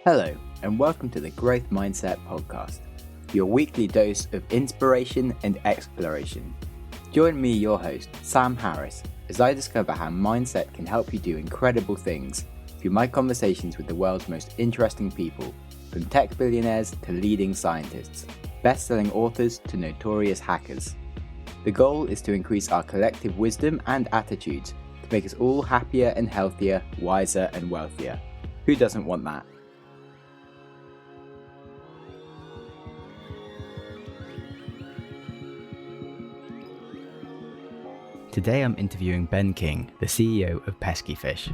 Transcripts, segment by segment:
Hello, and welcome to the Growth Mindset Podcast, your weekly dose of inspiration and exploration. Join me, your host, Sam Harris, as I discover how mindset can help you do incredible things through my conversations with the world's most interesting people, from tech billionaires to leading scientists, best-selling authors to notorious hackers. The goal is to increase our collective wisdom and attitudes to make us all happier and healthier, wiser and wealthier. Who doesn't want that? Today I'm interviewing Ben King, the CEO of Pesky Fish.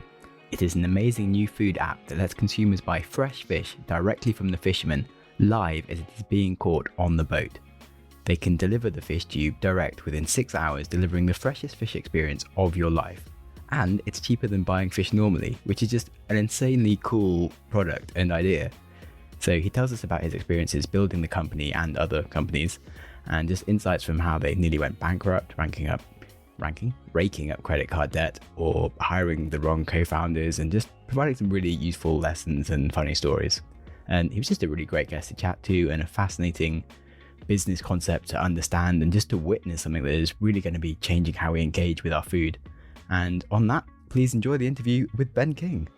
It is an amazing new food app that lets consumers buy fresh fish directly from the fishermen, live as it is being caught on the boat. They can deliver the fish to you direct within 6 hours, delivering the freshest fish experience of your life. And it's cheaper than buying fish normally, which is just an insanely cool product and idea. So he tells us about his experiences building the company and other companies, and just insights from how they nearly went bankrupt, raking up credit card debt, or hiring the wrong co-founders, and just providing some really useful lessons and funny stories. And he was just a really great guest to chat to, and a fascinating business concept to understand, and just to witness something that is really going to be changing how we engage with our food. And on that, please enjoy the interview with Ben King.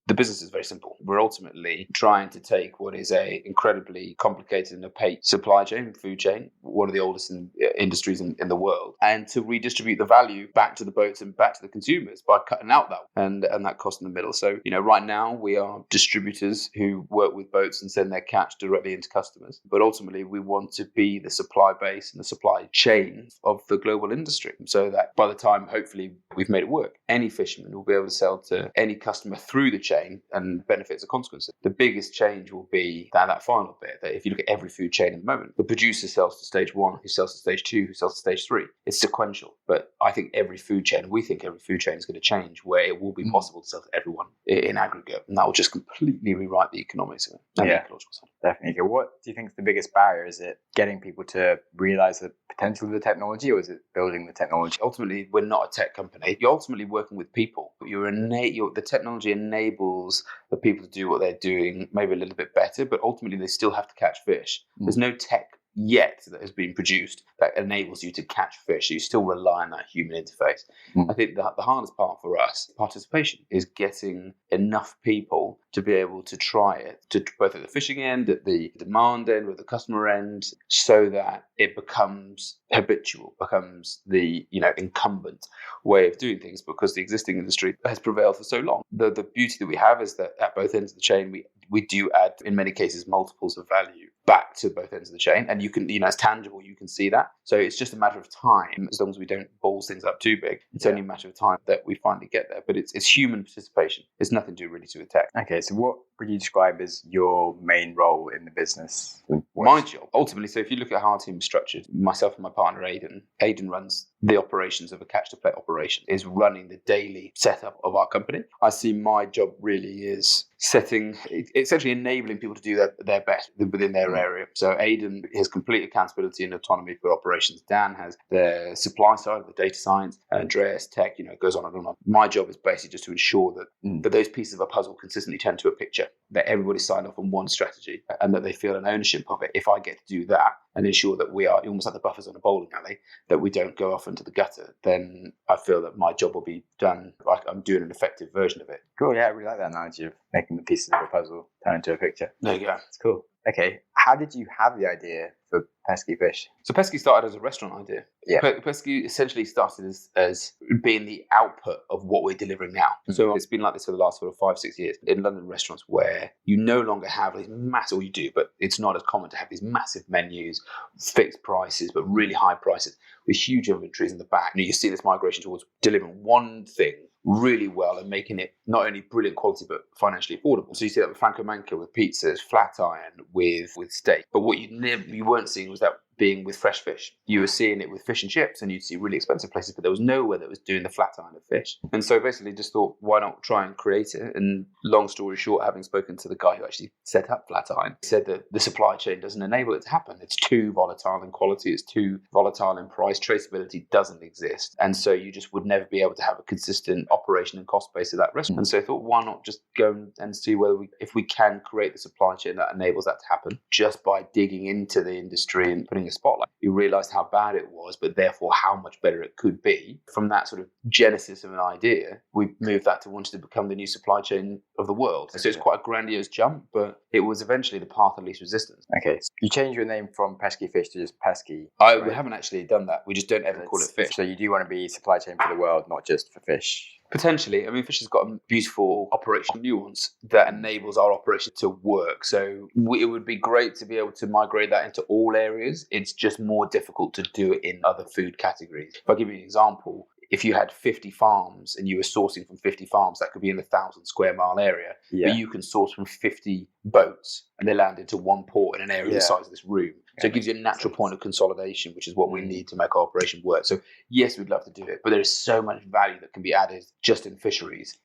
The business is very simple. We're ultimately trying to take what is a incredibly complicated and opaque supply chain, food chain, one of the oldest industries in the world, and to redistribute the value back to the boats and back to the consumers by cutting out that and that cost in the middle. So, right now we are distributors who work with boats and send their catch directly into customers. But ultimately we want to be the supply base and the supply chain of the global industry, so that by the time, hopefully, we've made it work, any fisherman will be able to sell to any customer through the chain and benefit as a consequence. The biggest change will be that final bit, that if you look at every food chain at the moment, the producer sells to stage 1, who sells to stage 2, who sells to stage 3. It's sequential. But I think every food chain is going to change, where it will be possible to sell to everyone in aggregate. And that will just completely rewrite the economics of it and the ecological side. Definitely. What do you think is the biggest barrier? Is it getting people to realize the potential of the technology, or is it building the technology? Ultimately, we're not a tech company. You're ultimately working with people. The technology enables the people to do what they're doing maybe a little bit better, but ultimately they still have to catch fish. There's no tech yet that has been produced that enables you to catch fish. You still rely on that human interface. I think the hardest part for us, participation, is getting enough people to be able to try it, to both at the fishing end, at the demand end, or at the customer end, so that it becomes habitual, becomes the incumbent way of doing things, because the existing industry has prevailed for so long. The beauty that we have is that at both ends of the chain, we do add, in many cases, multiples of value back to both ends of the chain, and you can, it's tangible, you can see that. So it's just a matter of time, as long as we don't balls things up too big. It's only a matter of time that we finally get there. But it's human participation. It's nothing to do really to the tech. Okay, so what would you describe as your main role in the business? My job, ultimately, so if you look at how our team is structured, myself and my partner Aidan runs the operations of a catch-to-plate operation, is running the daily setup of our company. I see my job really is essentially enabling people to do their best within their area. So Aidan has complete accountability and autonomy for operations. Dan has the supply side of the data science. Andreas tech, goes on and on. My job is basically just to ensure that those pieces of a puzzle consistently tend to a picture, that everybody's signed off on one strategy, and that they feel an ownership of it. If I get to do that and ensure that we are almost like the buffers on a bowling alley, that we don't go off into the gutter, then I feel that my job will be done, like I'm doing an effective version of it. Cool, yeah, I really like that analogy of making the pieces of a puzzle turn into a picture. There you go. It's cool. Okay, how did you have the idea for Pesky Fish? So Pesky started as a restaurant idea. Yeah. Pesky essentially started as being the output of what we're delivering now. So it's been like this for the last 5-6 years in London restaurants, where you no longer have these massive, or you do, but it's not as common to have these massive menus, fixed prices, but really high prices with huge inventories in the back. You see this migration towards delivering one thing really well and making it not only brilliant quality but financially affordable. So you see that with Franco Manca, with pizzas, flat iron, with steak. But what you weren't seeing was that being with fresh fish. You were seeing it with fish and chips, and you'd see really expensive places, but there was nowhere that was doing the flat iron of fish. And so basically just thought, why not try and create it? And long story short, having spoken to the guy who actually set up flat iron, he said that the supply chain doesn't enable it to happen. It's too volatile in quality, it's too volatile in price, traceability doesn't exist. And so you just would never be able to have a consistent operation and cost base of that restaurant. And so I thought, why not just go and see whether if we can create the supply chain that enables that to happen just by digging into the industry and putting a spotlight. You realized how bad it was, but therefore how much better it could be. From that sort of genesis of an idea, we moved that to wanting to become the new supply chain of the world. So it's quite a grandiose jump, but it was eventually the path of least resistance. Okay, so you changed your name from Pesky Fish to just Pesky. We haven't actually done that. We just don't ever call it fish. So you do want to be supply chain for the world, not just for fish. Potentially. I mean, fish has got a beautiful operational nuance that enables our operation to work. So it would be great to be able to migrate that into all areas. It's just more difficult to do it in other food categories. If I give you an example, if you had 50 farms and you were sourcing from 50 farms, that could be in a 1,000 square mile area. Yeah. But you can source from 50 boats and they land into one port in an area the size of this room. So it gives you a natural point of consolidation, which is what we need to make our operation work. So yes, we'd love to do it, but there is so much value that can be added just in fisheries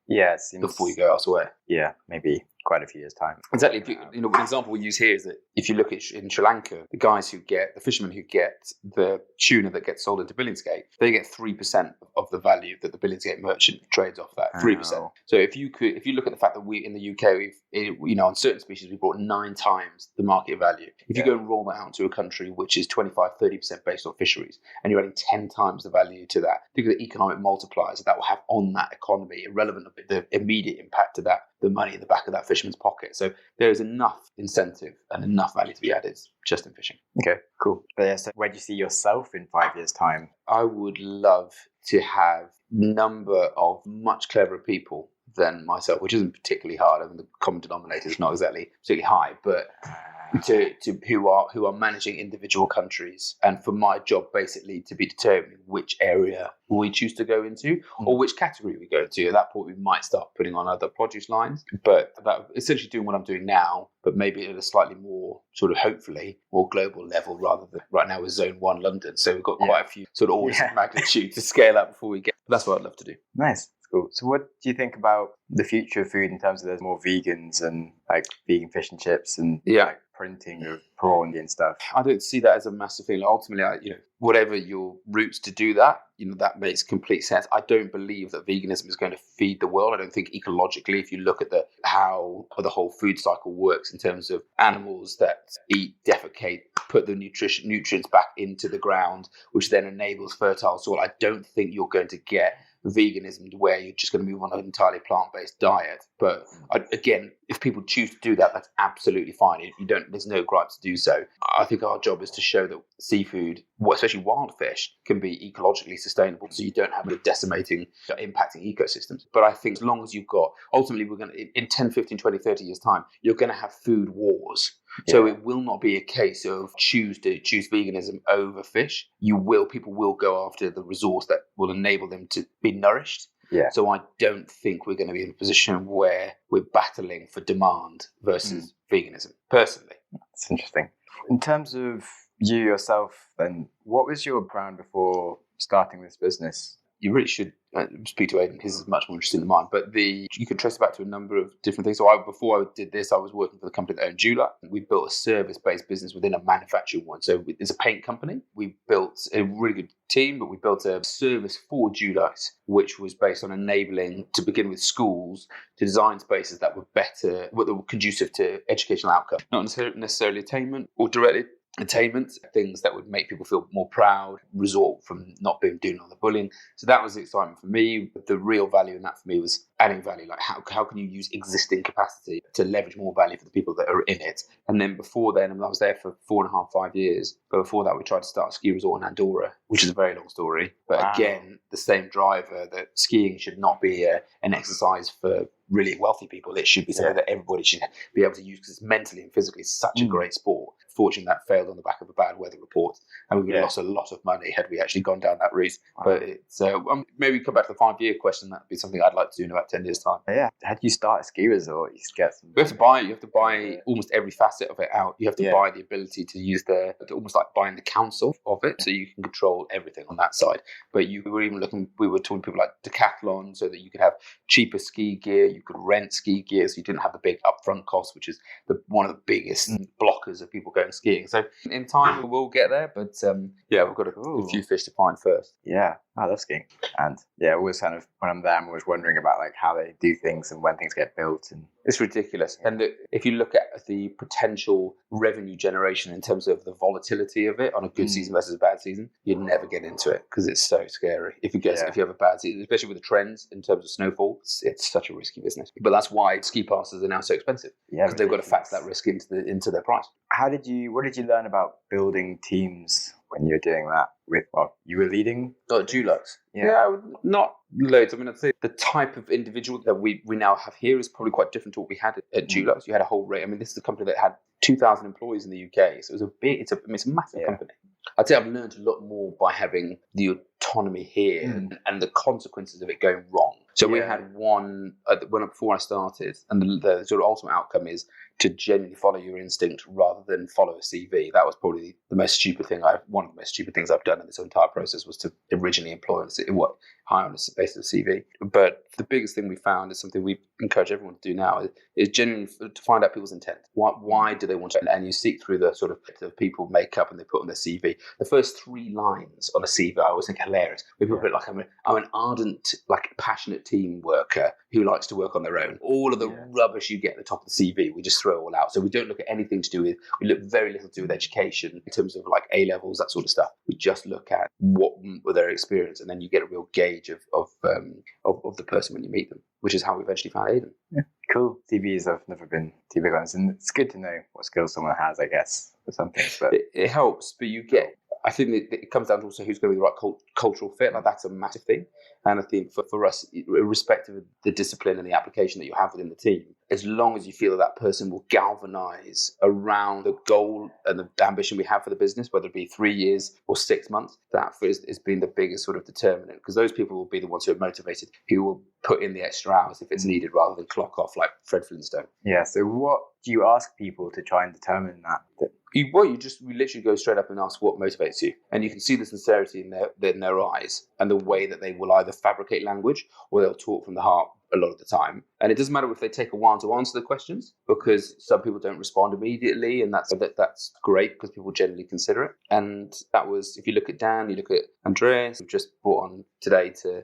before you go elsewhere. Yeah, maybe quite a few years' time. Exactly. An example we use here is that if you look at in Sri Lanka, the fishermen who get the tuna that gets sold into Billingsgate, they get 3% of the value that the Billingsgate merchant trades off that. 3%. Oh. So if you look at the fact that we in the UK, on certain species we brought 9 times the market value. If you go and roll that out to a country which is 25-30% based on fisheries, and you're adding 10 times the value to that, think of the economic multipliers that will have on that economy, irrelevant of the immediate impact to that, the money in the back of that fisherman's pocket. So there is enough incentive and enough value to be added just in fishing. Okay, cool. But yeah, so where do you see yourself in 5 years' time? I would love to have a number of much cleverer people than myself, which isn't particularly hard. I mean, the common denominator is not exactly particularly high, but who are managing individual countries, and for my job basically to be determining which area we choose to go into or which category we go into. At that point, we might start putting on other produce lines, but that essentially doing what I'm doing now, but maybe at a slightly more sort of hopefully more global level rather than right now with Zone 1 London. So we've got quite a few sort of orders of magnitude to scale up before we get. That's what I'd love to do. Nice. Cool. So what do you think about the future of food in terms of there's more vegans and like vegan fish and chips and like printing of prawn and stuff? I don't see that as a massive thing. Ultimately, whatever your routes to do that, that makes complete sense. I don't believe that veganism is going to feed the world. I don't think ecologically, if you look at how the whole food cycle works in terms of animals that eat, defecate, put the nutrients back into the ground, which then enables fertile soil, I don't think you're going to get veganism where you're just going to move on an entirely plant-based diet. But again, if people choose to do that, that's absolutely fine. There's no gripes to do so. I think our job is to show that seafood, especially wild fish, can be ecologically sustainable, so you don't have it decimating, impacting ecosystems. But I think as long as you've got, ultimately we're going to, in 10, 15, 20, 30 years time, you're going to have food wars. So it will not be a case of choose veganism over fish. People will go after the resource that will enable them to be nourished. Yeah. So I don't think we're going to be in a position where we're battling for demand versus veganism, personally. That's interesting. In terms of you yourself, then, what was your background before starting this business? You really should speak to Aidan. His is much more interesting than mine. But you can trace it back to a number of different things. So before I did this, I was working for the company that owned Jula. We built a service-based business within a manufacturing one. So it's a paint company. We built a really good team, but we built a service for Julites, which was based on enabling, to begin with, schools to design spaces that were better, that were conducive to educational outcome. Not necessarily attainment or directly attainment, things that would make people feel more proud, resort from not doing all the bullying. So that was the excitement for me. The real value in that for me was adding value. Like how can you use existing capacity to leverage more value for the people that are in it? And then before then, I was there for 4.5, 5 years. But before that, we tried to start a ski resort in Andorra, which is a very long story. But again, the same driver that skiing should not be an exercise for really wealthy people. It should be something that everybody should be able to use because it's mentally and physically such a great sport. fortunate that failed on the back of a bad weather report, and we would have lost a lot of money had we actually gone down that route. Wow. But it's maybe come back to the 5-year question. That'd be something I'd like to do in about 10 years' time. Yeah. How do you start a ski resort? You get some. You have to buy almost every facet of it out. You have to buy the ability to use almost like buying the council of it, so you can control everything on that side. But we were talking to people like Decathlon, so that you could have cheaper ski gear, you could rent ski gear, so you didn't have the big upfront cost, which is one of the biggest blockers of people going skiing. So in time we will get there, but we've got a few fish to find first. Yeah, I love skiing, and always kind of when I'm there, I'm always wondering about like how they do things and when things get built, and it's ridiculous. And if you look at the potential revenue generation in terms of the volatility of it on a good season versus a bad season, you'd never get into it because it's so scary. If you have a bad season, especially with the trends in terms of snowfall, it's such a risky business. But that's why ski passes are now so expensive, because they've got to factor that risk into their price. What did you learn about building teams when you're doing that? You were leading Dulux. Yeah, not loads. I mean, I'd say the type of individual that we now have here is probably quite different to what we had at Dulux. You had a whole rate. I mean, this is a company that had 2,000 employees in the UK, so it's a massive company. I'd say I've learned a lot more by having the autonomy here and the consequences of it going wrong. So we had one before I started, and the sort of ultimate outcome is to genuinely follow your instinct rather than follow a CV. That was probably one of the most stupid things I've done in this entire process, was to originally hire on the basis of CV. But the biggest thing we found is something we encourage everyone to do now is genuinely to find out people's intent. Why do they want to? And you seek through the sort of people makeup and they put on their CV. The first 3 lines on a CV I always think are hilarious. People put like, I'm an ardent, like passionate team worker who likes to work on their own. All of the rubbish you get at the top of the CV, we just throw all out. So we don't look at anything to do with, we look very little to do with education in terms of like A levels, that sort of stuff. We just look at what were their experience, and then you get a real gauge of the person when you meet them, which is how we eventually found Aidan. Yeah. Cool. CVs, I've never been too big on, and it's good to know what skills someone has, I guess, for something. But it helps, but I think it comes down to also who's going to be the right cultural fit. Like, that's a massive thing. And I think for us, irrespective of the discipline and the application that you have within the team, as long as you feel that person will galvanize around the goal and the ambition we have for the business, whether it be 3 years or 6 months, that has been the biggest sort of determinant, because those people will be the ones who are motivated, who will put in the extra hours if it's needed, rather than clock off like Fred Flintstone. Yeah. So what do you ask people to try and determine that? We literally go straight up and ask what motivates you, and you can see the sincerity in their eyes and the way that they will either fabricate language or they'll talk from the heart a lot of the time. And it doesn't matter if they take a while to answer the questions, because some people don't respond immediately, and that's great because people generally consider it. And that was, if you look at Dan, you look at Andreas, who just brought on today to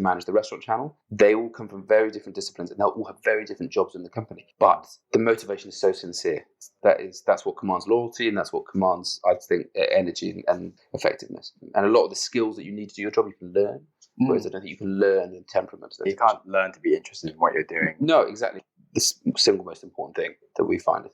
manage the restaurant channel. They all come from very different disciplines, and they'll all have very different jobs in the company. But the motivation is so sincere. That's what commands loyalty, and that's what commands, I think, energy and effectiveness. And a lot of the skills that you need to do your job, you can learn. Whereas I don't think you can learn in temperament. You can't learn to be interested in what you're doing. No, exactly. The single most important thing that we find.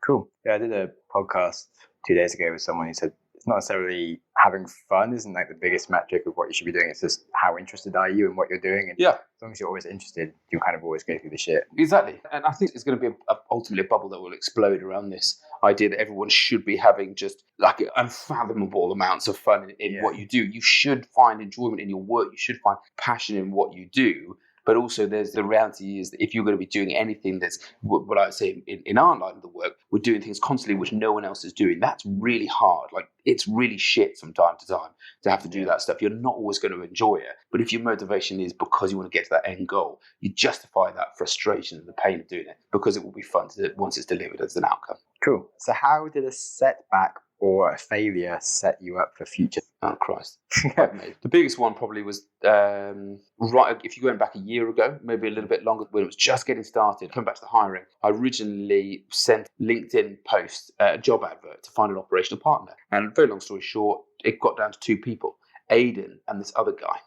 Cool. Yeah, I did a podcast 2 days ago with someone who said it's not necessarily having fun isn't like the biggest metric of what you should be doing. It's just how interested are you in what you're doing. And as long as you're always interested, you kind of always go through the shit. Exactly. And I think it's going to be ultimately a bubble that will explode around this idea that everyone should be having just like unfathomable amounts of fun in what you do. You should find enjoyment in your work. You should find passion in what you do. But also there's the reality is that if you're going to be doing anything that's what I would say in our line of the work, we're doing things constantly which no one else is doing. That's really hard. Like, it's really shit from time to time to have to do that stuff. You're not always going to enjoy it. But if your motivation is because you want to get to that end goal, you justify that frustration and the pain of doing it because it will be fun once it's delivered as an outcome. Cool. So how did a setback or a failure set you up for future? Oh, Christ. The biggest one probably was, if you went back a year ago, maybe a little bit longer, when it was just getting started, come back to the hiring. I originally sent LinkedIn post, a job advert to find an operational partner. And very long story short, it got down to 2 people, Aidan and this other guy.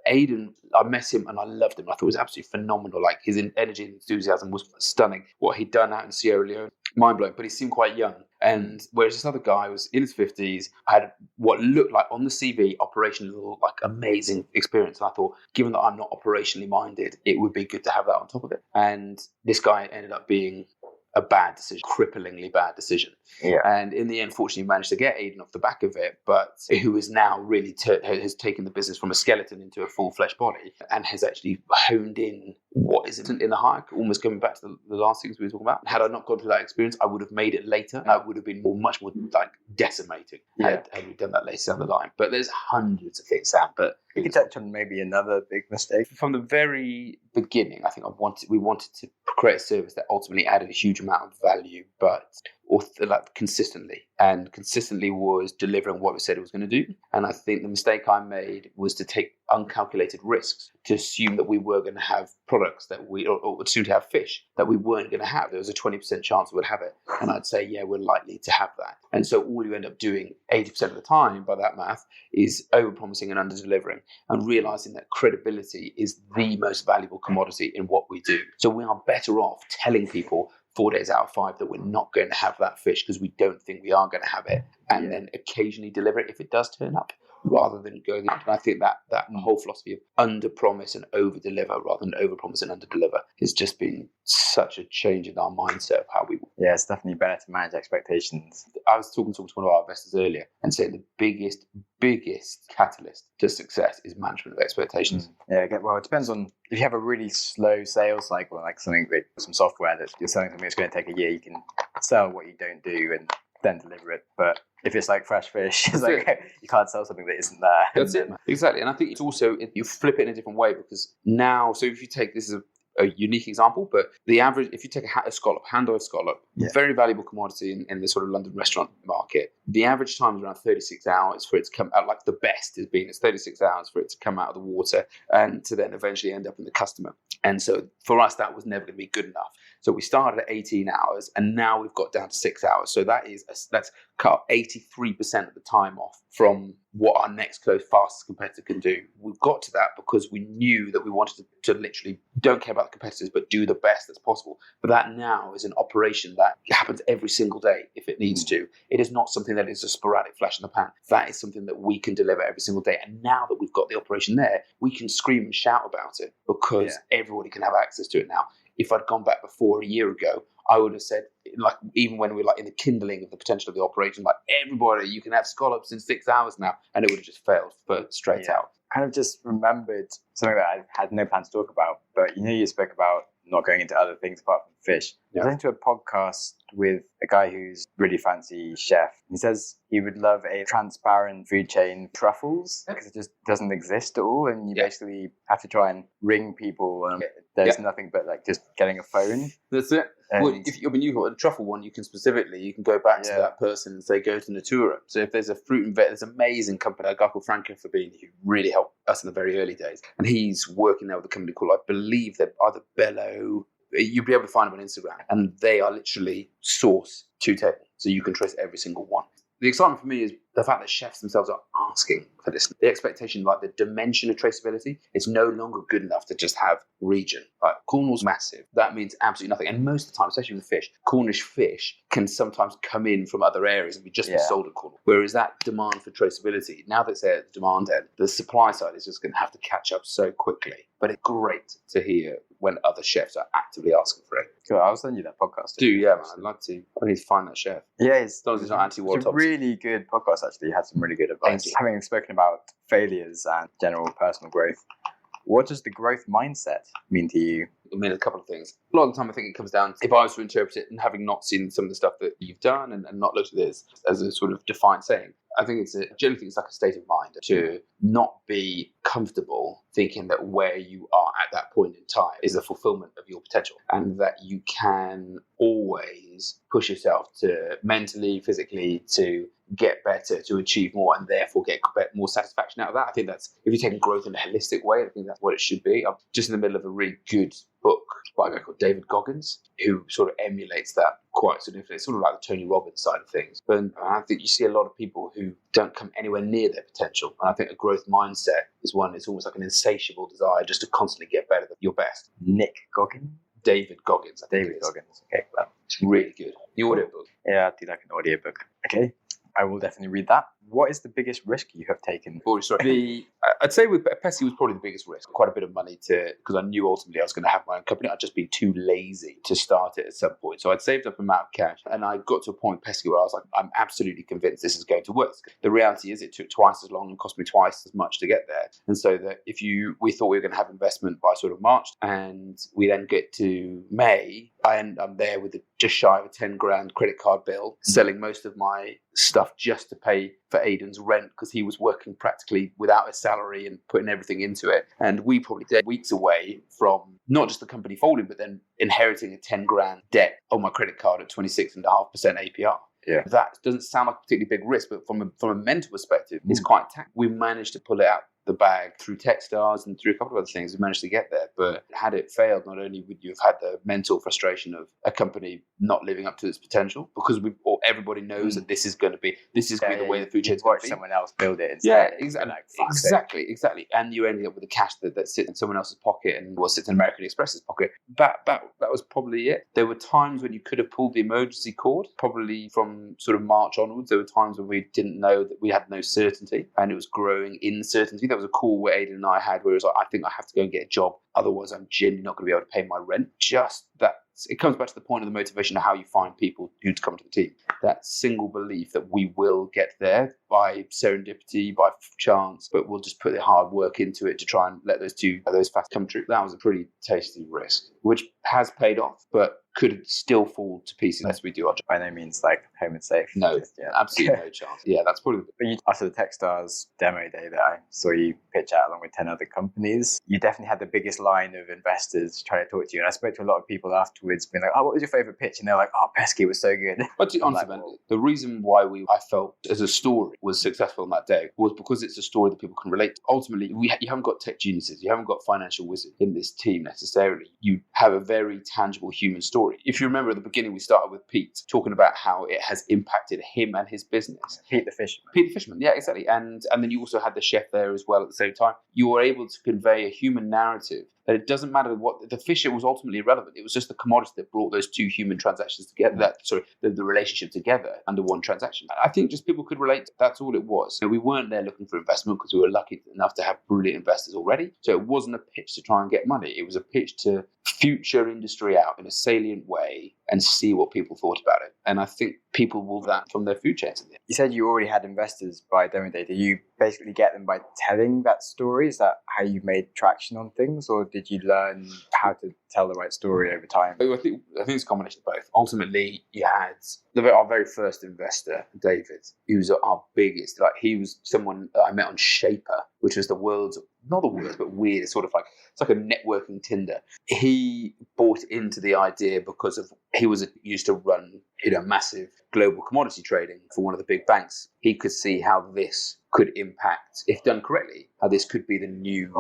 Aidan, I met him and I loved him. I thought it was absolutely phenomenal. Like, his energy and enthusiasm was stunning. What he'd done out in Sierra Leone, mind-blowing, but he seemed quite young. And whereas this other guy was in his 50s, had what looked like on the CV operational, like amazing experience. And I thought, given that I'm not operationally minded, it would be good to have that on top of it. And this guy ended up being a bad decision, cripplingly bad decision. Yeah. And in the end, fortunately, managed to get Aidan off the back of it, but who is now really has taken the business from a skeleton into a full-fledged body and has actually honed in what isn't in the hike, almost coming back to the last things we were talking about. Had I not gone through that experience, I would have made it later, and I would have been much more like decimating had we done that later down the line. But there's hundreds of things, Sam. But you could touch on maybe another big mistake. From the very beginning, I think we wanted to create a service that ultimately added a huge amount of value, but consistently. And consistently was delivering what we said it was going to do. And I think the mistake I made was to take uncalculated risks, to assume that we were going to have products that or soon to have fish that we weren't going to have. There was a 20% chance we would have it. And I'd say, yeah, we're likely to have that. And so all you end up doing 80% of the time by that math is over-promising and under-delivering, and realizing that credibility is the most valuable commodity in what we do. So we are better off telling people 4 days out of 5 that we're not going to have that fish because we don't think we are going to have it, and then occasionally deliver it if it does turn up, rather than go. And I think that whole philosophy of under promise and over deliver rather than over promise and under deliver has just been such a change in our mindset of how we. Yeah, it's definitely better to manage expectations. I was talking to one of our investors earlier and saying the biggest catalyst to success is management of expectations. Yeah, well, it depends on if you have a really slow sales cycle, like something with some software that you're selling something that's going to take a year, you can sell what you don't do and then deliver it. But if it's like fresh fish, it's like you can't sell something that isn't there. That's it, man. Exactly. And I think it's also, you flip it in a different way, because now, so if you take, this is a unique example, but the average, if you take a scallop, hand-dyed scallop, very valuable commodity in the sort of London restaurant market, the average time is around 36 hours for it to come out. Like the best has been, it's 36 hours for it to come out of the water and to then eventually end up in the customer. And so for us, that was never going to be good enough. So we started at 18 hours and now we've got down to 6 hours. So that's cut 83% of the time off from what our next close fastest competitor can do. We've got to that because we knew that we wanted to literally don't care about the competitors, but do the best that's possible. But that now is an operation that happens every single day if it needs to. It is not something that is a sporadic flash in the pan. That is something that we can deliver every single day. And now that we've got the operation there, we can scream and shout about it because everybody can have access to it now. If I'd gone back before a year ago, I would have said, like, even when we were like in the kindling of the potential of the operation, like, everybody, you can have scallops in 6 hours now, and it would have just failed straight out. I kind of just remembered something that I had no plan to talk about, but you spoke about not going into other things apart from fish. I was into a podcast with a guy who's really fancy chef. He says he would love a transparent food chain truffles because it just doesn't exist at all, and you basically have to try and ring people. There's nothing but like just getting a phone. That's it. Well, if you've got a truffle one, you can go back to that person and say, go to Natura. So if there's a fruit and veg, there's an amazing company, a guy called Franco Fabini, who really helped us in the very early days. And he's working there with a company called, I believe they're either Bello. You'll be able to find them on Instagram. And they are literally source to table. So you can trace every single one. The excitement for me is the fact that chefs themselves are asking for this. The expectation, like the dimension of traceability, is no longer good enough to just have region. Like Cornwall's massive. That means absolutely nothing. And most of the time, especially with fish, Cornish fish can sometimes come in from other areas and be just sold at Cornwall. Whereas that demand for traceability, now that it's at the demand end, the supply side is just going to have to catch up so quickly. But it's great to hear when other chefs are actively asking for it. Cool, I'll send you that podcast. Man. I'd like to. I need to find that chef. Yeah, as long as it's not anti-war It's a really good podcast, actually. You had some really good advice. Having spoken about failures and general personal growth, what does the growth mindset mean to you? I mean, a couple of things. A lot of the time, I think it comes down to, if I was to interpret it and having not seen some of the stuff that you've done and not looked at this as a sort of defined saying, I think generally think it's like a state of mind to not be comfortable thinking that where you are at that point in time is the fulfillment of your potential, and that you can always push yourself to mentally, physically, to get better, to achieve more, and therefore get more satisfaction out of that. I think that's, if you're taking growth in a holistic way, I think that's what it should be. I'm just in the middle of a really good book by a guy called David Goggins, who sort of emulates that quite significantly. It's sort of like the Tony Robbins side of things. But I think you see a lot of people who don't come anywhere near their potential. And I think a growth mindset is one, it's almost like an insatiable desire just to constantly get better than your best. Nick Goggins? David Goggins. David Goggins. Okay, well, it's really good. The audiobook. Yeah, I do like an audiobook. Okay, I will definitely read that. What is the biggest risk you have taken? Oh, sorry. I'd say with Pesky was probably the biggest risk. Quite a bit of money because I knew ultimately I was going to have my own company. I'd just been too lazy to start it at some point. So I'd saved up an amount of cash, and I got to a point Pesky where I was like, I'm absolutely convinced this is going to work. The reality is it took twice as long and cost me twice as much to get there. And so that we thought we were going to have investment by sort of March, and we then get to May, I'm there with just shy of a 10 grand credit card bill, selling most of my stuff just to pay for Aidan's rent because he was working practically without a salary and putting everything into it. And we probably did weeks away from not just the company folding, but then inheriting a 10 grand debt on my credit card at 26.5% APR. Yeah. That doesn't sound like a particularly big risk, but from a mental perspective, it's quite we managed to pull it out the bag through Techstars and through a couple of other things. We managed to get there, but had it failed, not only would you have had the mental frustration of a company not living up to its potential, because everybody knows that this is going to be the way the food chain is going to be. Someone else build it. Yeah, exactly. Exactly. And you're ending up with the cash that sits in someone else's pocket and sits in American Express's pocket. That was probably it. There were times when you could have pulled the emergency cord, probably from sort of March onwards. There were times when we didn't know, that we had no certainty, and it was growing uncertainty. That was a call where Aidan and I had where it was like, I think I have to go and get a job. Otherwise, I'm genuinely not going to be able to pay my rent. Just that. It comes back to the point of the motivation of how you find people who to come to the team. That single belief that we will get there by serendipity, by chance, but we'll just put the hard work into it to try and let those facts come true. That was a pretty tasty risk, which has paid off, but could still fall to pieces unless we do our job. By no means like home and safe. No, absolutely no chance. Yeah, that's probably. But after the Techstars demo day that I saw you pitch out along with 10 other companies, you definitely had the biggest line of investors trying to talk to you. And I spoke to a lot of people afterwards, being like, "Oh, what was your favorite pitch?" And they're like, "Oh, Pesky was so good." But to honestly, man, the reason why I felt as a story was successful on that day was because it's a story that people can relate to. Ultimately, you haven't got tech geniuses, you haven't got financial wizards in this team necessarily. You have a very tangible human story. If you remember at the beginning, we started with Pete talking about how it has impacted him and his business. Pete the fisherman. Pete the fisherman, yeah, exactly. And then you also had the chef there as well at the same time. You were able to convey a human narrative that it doesn't matter what the fisher was ultimately irrelevant. It was just the commodity that brought those two human transactions together. The relationship together under one transaction. I think just people could relate. That's all it was. So we weren't there looking for investment because we were lucky enough to have brilliant investors already. So it wasn't a pitch to try and get money. It was a pitch to future industry out in a salient way and see what people thought about it. And I think people will that from their food chains. You said you already had investors by demo day. Did you basically get them by telling that story? Is that how you made traction on things, or did you learn how to tell the right story over time? I think it's a combination of both. Ultimately, you had our very first investor, David. He was our biggest. He was someone that I met on Shaper, which was the world's, not the worst, but weird. It's sort of like, it's like a networking Tinder. He bought into the idea because of he used to run massive global commodity trading for one of the big banks. He could see how this could impact, if done correctly, how this could be the new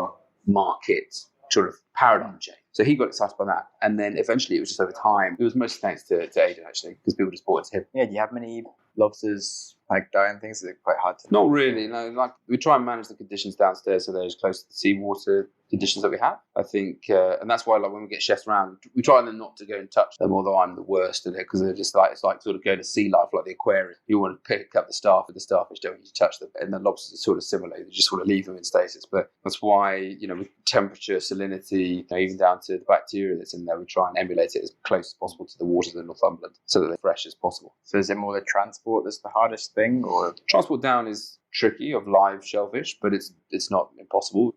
market sort of paradigm change. So he got excited by that. And then eventually it was just over time. It was mostly thanks to Aidan, actually, because people just bought it to him. Yeah, do you have many lobsters die and things? Is it quite hard to... Not really, no. We try and manage the conditions downstairs so they're as close to the seawater conditions that we have. I think, and that's why when we get chefs around, we try them not to go and touch them, although I'm the worst at it, because they're just it's like sort of going to sea life, like the aquarium. You want to pick up the starfish, don't need to touch them. And the lobsters are sort of similar. You just want to leave them in stasis. But that's why, with temperature, salinity, even down to the bacteria that's in there, we try and emulate it as close as possible to the waters of Northumberland so that they're fresh as possible. So is it more the transport that's the hardest thing, or? Transport down is tricky of live shellfish, but it's not impossible.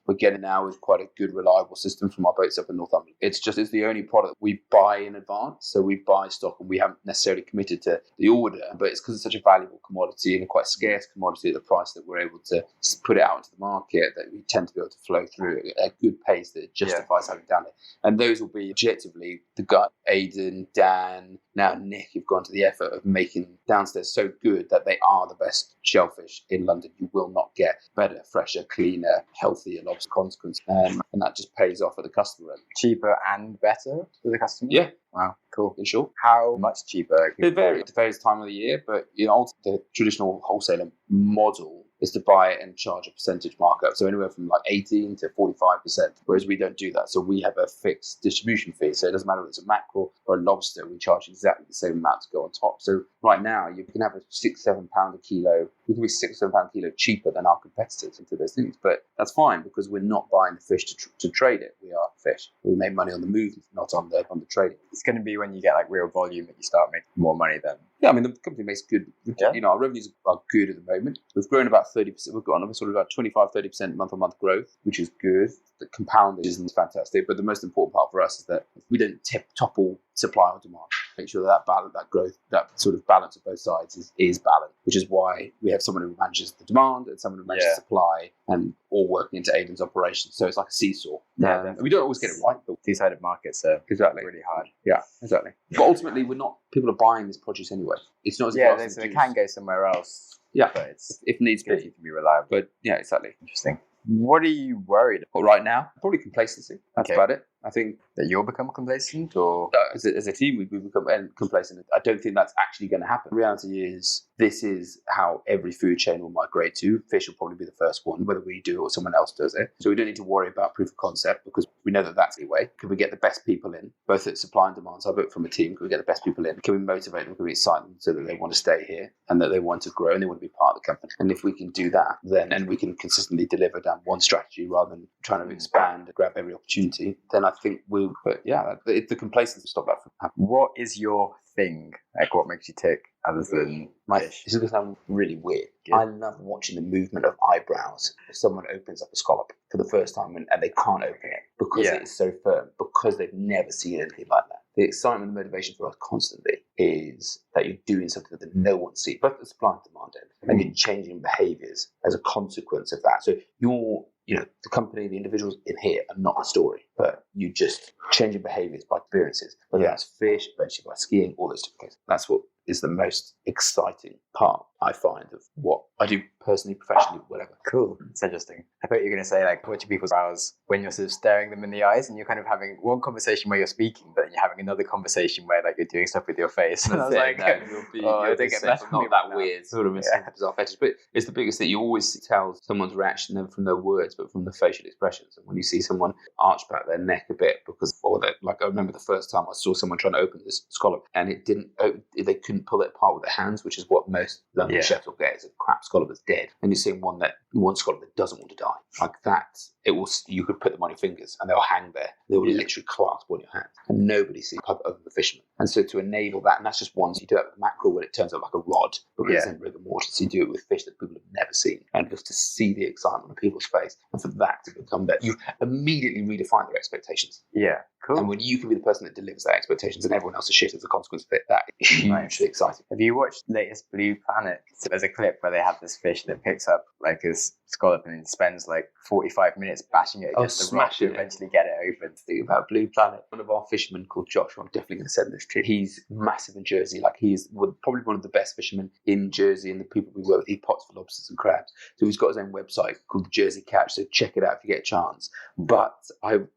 We're getting now with quite a good, reliable system from our boats up in Northumberland. It's the only product we buy in advance. So we buy stock and we haven't necessarily committed to the order, but it's because it's such a valuable commodity and a quite scarce commodity at the price that we're able to put it out into the market that we tend to be able to flow through at a good pace that justifies having down it. And those will be objectively the guy, Aidan, Dan, now Nick, who've gone to the effort of making downstairs so good that they are the best shellfish in London. You will not get better, fresher, cleaner, healthier lobster consequence. And that just pays off for the customer. Cheaper and better for the customer? Yeah. Wow, cool. In short. How much cheaper? It varies. It varies time of the year, but the traditional wholesaler model is to buy it and charge a percentage markup. So anywhere from like 18 to 45%, whereas we don't do that. So we have a fixed distribution fee. So it doesn't matter if it's a mackerel or a lobster, we charge exactly the same amount to go on top. So right now you can have a £6-7 a kilo. We can be £6-7 a kilo cheaper than our competitors into those things. But that's fine because we're not buying the fish to trade it. We are fish. We make money on the move, not on the trading. It's going to be when you get like real volume that you start making more money then. Yeah, I mean, the company makes good, our revenues are good at the moment. We've grown about 30%. We've got another sort of about 25-30% month-on-month growth, which is good. The compounding isn't fantastic, but the most important part for us is that we don't topple supply or demand. Make sure that balance, that growth, that sort of balance of both sides is balanced, which is why we have someone who manages the demand and someone who manages supply, and all working into Aidan's operations. So it's like a seesaw. We don't always get it right, but two-sided markets are really hard. Yeah, exactly. But ultimately, people are buying this produce anyway. It's not as they can go somewhere else. Yeah, but it's if needs be, you can be reliable. But yeah, exactly. Interesting. What are you worried about? Well, right now, probably complacency. That's about it. I think that you'll become complacent, or as a team we become complacent. I don't think that's actually going to happen. The reality is, this is how every food chain will migrate to. Fish will probably be the first one, whether we do it or someone else does it. So we don't need to worry about proof of concept because we know that that's the way. Can we get the best people in, both at supply and demand side, but from a team? Can we get the best people in? Can we motivate them? Can we excite them so that they want to stay here and that they want to grow and they want to be part of the company? And if we can do that, then and we can consistently deliver down one strategy rather than trying to expand and grab every opportunity, then I think we'll. But yeah, the complacency stop that from happening. What is your thing? Like, what makes you tick other than fish? This is going to sound really weird. Good. I love watching the movement of eyebrows if someone opens up a scallop for the first time and they can't open it because it is so firm, because they've never seen anything like that. The excitement and motivation for us constantly is that you're doing something that no one sees, both the supply and demand end, and you're changing behaviours as a consequence of that. So the company, the individuals in here are not the story, but you just changing behaviours by experiences, whether that's fish, eventually by skiing, all those different things. That's what is the most exciting part, I find, of what I do personally, professionally, whatever. Cool. It's interesting. I thought you were going to say, like, watching people's eyes when you're sort of staring them in the eyes and you're kind of having one conversation where you're speaking, but then you're having another conversation where, like, you're doing stuff with your face. And I was like, I don't get better. Not that weird, sort of bizarre fetish. But it's the biggest thing. You always tell someone's reaction never from their words, but from the facial expressions. And when you see someone arch back their neck a bit, I remember the first time I saw someone trying to open this scallop and they couldn't pull it apart with their hands, which is what most London chefs will get, is a crap scallop that's dead. And you're seeing one scallop that doesn't want to die. Like that, you could put them on your fingers and they'll hang there. They will literally clasp on your hands. And nobody sees other than the fisherman. And so to enable that, and that's just one, so you do that with mackerel when it turns out like a rod, because it's in rigor mortis. So you do it with fish that people have never seen. And just to see the excitement on people's face, and for that to become that, you immediately redefine their expectations. Yeah, cool. And when you can be the person that delivers their expectations and everyone else is shit as a consequence of it, that is hugely exciting. Have you watched the latest Blue Planet? So there's a clip where they have this fish that picks up like his scallop and spends like 45 minutes bashing it against the rock to eventually get it open. Think about Blue Planet. One of our fishermen called Josh, I'm definitely going to send this to you. He's massive in Jersey. Like, he's probably one of the best fishermen in Jersey, and the people we work with, he pots for lobsters and crabs. So he's got his own website called the Jersey Catch, so check it out if you get a chance. But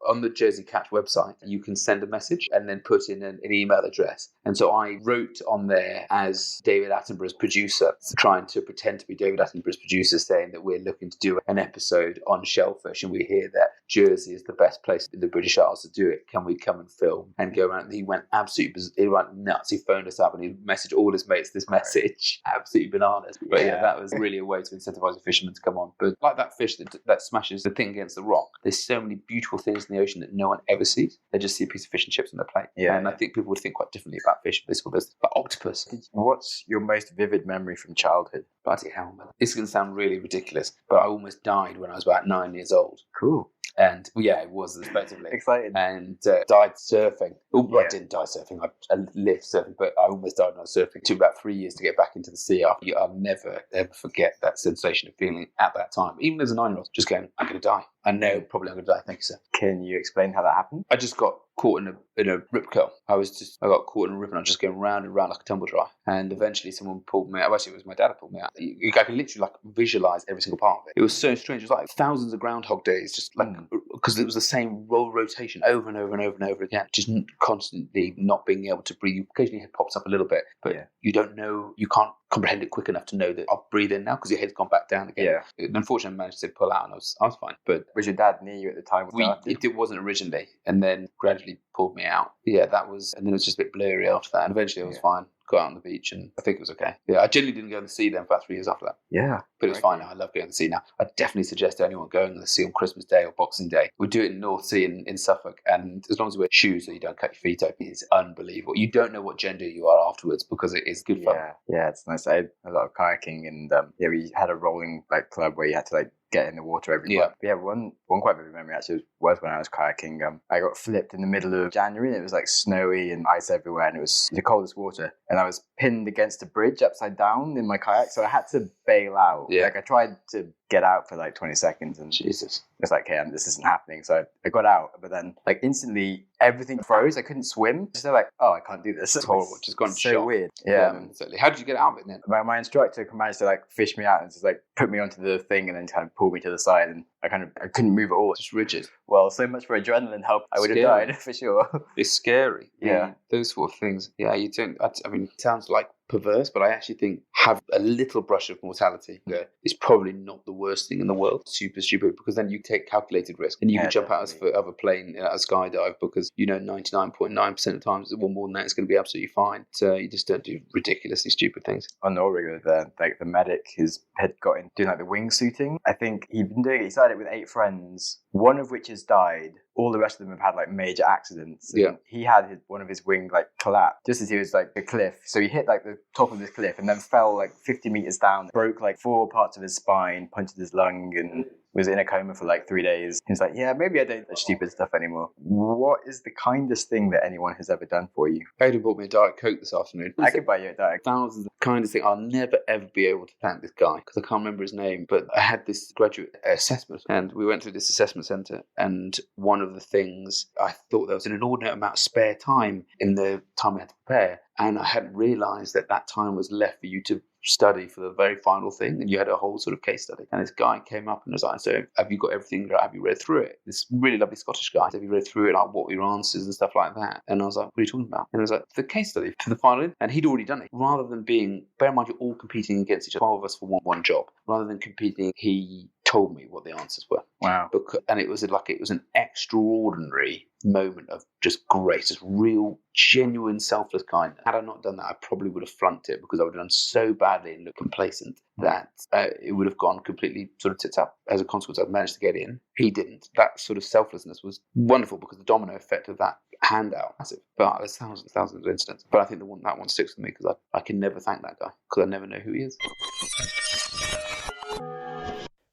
on the Jersey Catch website, you can send a message and then put in an email address. And so I wrote on there as David Attenborough's producer, trying to pretend to be David Attenborough's producer, saying that we're looking to do an episode on shellfish, and we hear that Jersey is the best place in the British Isles to do it. Can we come and film and go around? He went he went nuts. He phoned us up and he messaged all his mates this message. Absolutely bananas. But that was really a way to incentivize a fisherman to come on. But like that fish that smashes the thing against the rock, there's so many beautiful things in the ocean that no one ever sees. They just see a piece of fish and chips on their plate. I think people would think quite differently about fish. There's like octopus. What's your most vivid memory from childhood? Bloody hell, man. This is going to sound really ridiculous, but I almost died when I was about 9 years old. Cool. And it was respectively. Exciting. And died surfing. I didn't die surfing. I lived surfing, but I almost died when I was surfing. It took about 3 years to get back into the sea. I'll never, ever forget that sensation of feeling at that time, even as a 9-year-old, just going, I'm going to die. I know probably I'm going to die. Thank you, sir. Can you explain how that happened? I just got caught in a rip curl. I got caught in a rip and I was just going round and round like a tumble dry. And eventually someone pulled me out. Well, actually, it was my dad who pulled me out. I could literally like visualize every single part of it. It was so strange. It was like thousands of Groundhog Days, just like, because it was the same rotation over and over and over and over again. Just constantly not being able to breathe. Occasionally it pops up a little bit, but you don't know, you can't comprehend it quick enough to know that I'll breathe in now because your head's gone back down again. Yeah. Unfortunately, I managed to pull out and I was fine. But was your dad near you at the time? It wasn't originally, and then gradually pulled me out. Yeah, that was, and then it was just a bit blurry after that. And eventually I was fine. Got out on the beach and I think it was okay. Yeah, I generally didn't go in the sea then for about 3 years after that. Yeah. But it was fine now. I love going to the sea now. I definitely suggest to anyone going to the sea on Christmas Day or Boxing Day. We do it in North Sea in Suffolk, and as long as you wear shoes so you don't cut your feet open, it's unbelievable. You don't know what gender you are afterwards because it is good fun. Yeah, it's nice. I had a lot of kayaking and we had a rolling club where you had to get in the water every time. Yeah, one quite vivid memory actually was when I was kayaking. I got flipped in the middle of January and it was snowy and ice everywhere and it was the coldest water. And I was pinned against a bridge upside down in my kayak, so I had to bail out. Yeah. I tried to get out for 20 seconds and Jesus, it's this isn't happening. So I got out, but then instantly everything froze. I couldn't swim. So oh, I can't do this. It's horrible. Just gone so shock. Weird. Yeah. Exactly. How did you get out of it then? My instructor managed to fish me out and just put me onto the thing and then kind of pull me to the side, and I couldn't move at all. Just rigid. Well, so much for adrenaline help. I would have died for sure. It's scary. Yeah. Those sort of things. Yeah, you don't. I mean, it sounds perverse, but I actually think have a little brush of mortality is probably not the worst thing in the world. Super stupid, because then you take calculated risk and you can jump out of a plane at a skydive because 99.9% of the times, more than that, it's going to be absolutely fine. So you just don't do ridiculously stupid things. On Norway, the medic, his had got in doing the wingsuiting. I think he'd been doing it. He started it with 8 friends, one of which has died. All the rest of them have had major accidents. And he had one of his wing collapse just as he was a cliff. So he hit the top of this cliff and then fell 50 meters down, broke 4 parts of his spine, punctured his lung, and was in a coma for 3 days. He's maybe I don't do that stupid stuff anymore. What is the kindest thing that anyone has ever done for you? Aiden bought me a Diet Coke this afternoon. I could buy you a Diet Coke. Thousands of the kindest thing. I'll never ever be able to thank this guy because I can't remember his name, but I had this graduate assessment and we went through this assessment centre, and one of the things I thought there was an inordinate amount of spare time in the time we had to prepare, and I hadn't realised that time was left for you to study for the very final thing, and you had a whole sort of case study. And this guy came up and was like, so have you got everything right? Have you read through it? This really lovely Scottish guy. Have you read through it? What were your answers and stuff like that? And I was like, what are you talking about? And I was like, the case study to the final, and he'd already done it. Rather than bear in mind, you're all competing against each other, 12 of us for one job. Rather than competing, he told me what the answers were. Wow. And it was an extraordinary moment of just grace, just real, genuine, selfless kindness. Had I not done that, I probably would have flunked it because I would have done so badly and looked complacent that it would have gone completely sort of tits up. As a consequence, I managed to get in. He didn't. That sort of selflessness was wonderful because the domino effect of that handout, massive. But there's thousands of incidents. But I think that one sticks with me because I can never thank that guy because I never know who he is.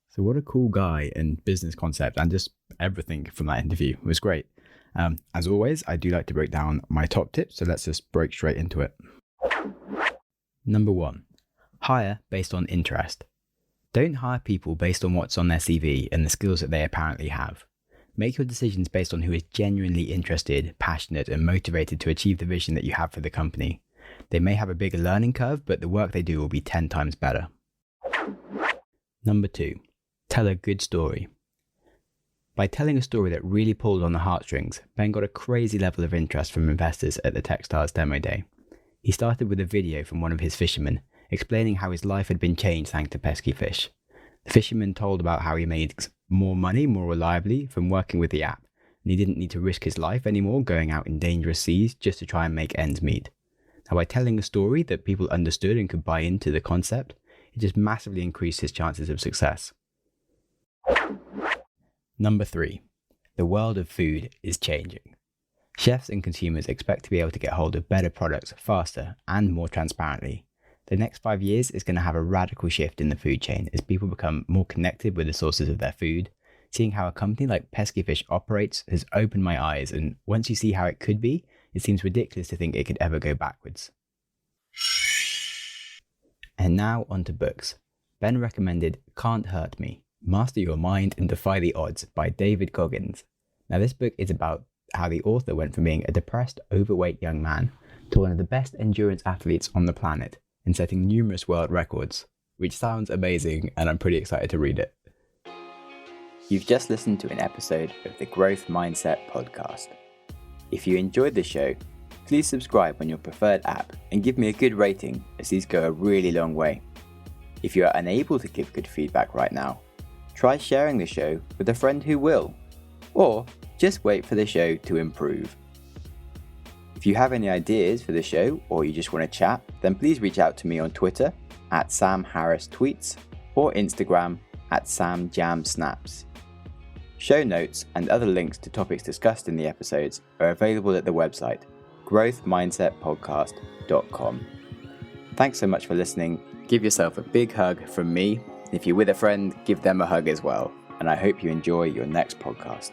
So what a cool guy and business concept, and just everything from that interview was great. As always, I do like to break down my top tips, so let's just break straight into it. Number 1, hire based on interest. Don't hire people based on what's on their CV and the skills that they apparently have. Make your decisions based on who is genuinely interested, passionate, and motivated to achieve the vision that you have for the company. They may have a bigger learning curve, but the work they do will be 10 times better. Number 2, tell a good story. By telling a story that really pulled on the heartstrings, Ben got a crazy level of interest from investors at the Techstars demo day. He started with a video from one of his fishermen, explaining how his life had been changed thanks to Pesky Fish. The fisherman told about how he made more money more reliably from working with the app, and he didn't need to risk his life anymore going out in dangerous seas just to try and make ends meet. Now, by telling a story that people understood and could buy into the concept, it just massively increased his chances of success. Number 3, the world of food is changing. Chefs and consumers expect to be able to get hold of better products faster and more transparently. The next 5 years is going to have a radical shift in the food chain as people become more connected with the sources of their food. Seeing how a company like Pesky Fish operates has opened my eyes, and once you see how it could be, it seems ridiculous to think it could ever go backwards. And now onto books. Ben recommended Can't Hurt Me Master Your Mind and Defy the Odds by David Goggins. Now, this book is about how the author went from being a depressed, overweight young man to one of the best endurance athletes on the planet and setting numerous world records, which sounds amazing, and I'm pretty excited to read it. You've just listened to an episode of the Growth Mindset podcast. If you enjoyed the show, please subscribe on your preferred app and give me a good rating, as these go a really long way. If you are unable to give good feedback right now, try sharing the show with a friend who will, or just wait for the show to improve. If you have any ideas for the show, or you just want to chat, then please reach out to me on Twitter at Sam Harris Tweets or Instagram at SamJamSnaps. Show notes and other links to topics discussed in the episodes are available at the website growthmindsetpodcast.com. Thanks so much for listening. Give yourself a big hug from me. If you're with a friend, give them a hug as well. And I hope you enjoy your next podcast.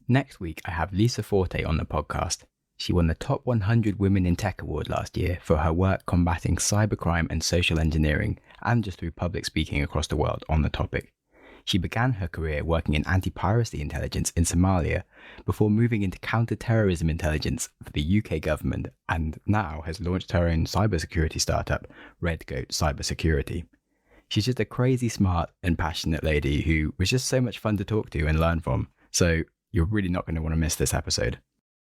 Next week, I have Lisa Forte on the podcast. She won the Top 100 Women in Tech Award last year for her work combating cybercrime and social engineering, and just through public speaking across the world on the topic. She began her career working in anti-piracy intelligence in Somalia before moving into counter-terrorism intelligence for the UK government, and now has launched her own cybersecurity startup, Redgoat Cybersecurity. She's just a crazy smart and passionate lady who was just so much fun to talk to and learn from, so you're really not going to want to miss this episode.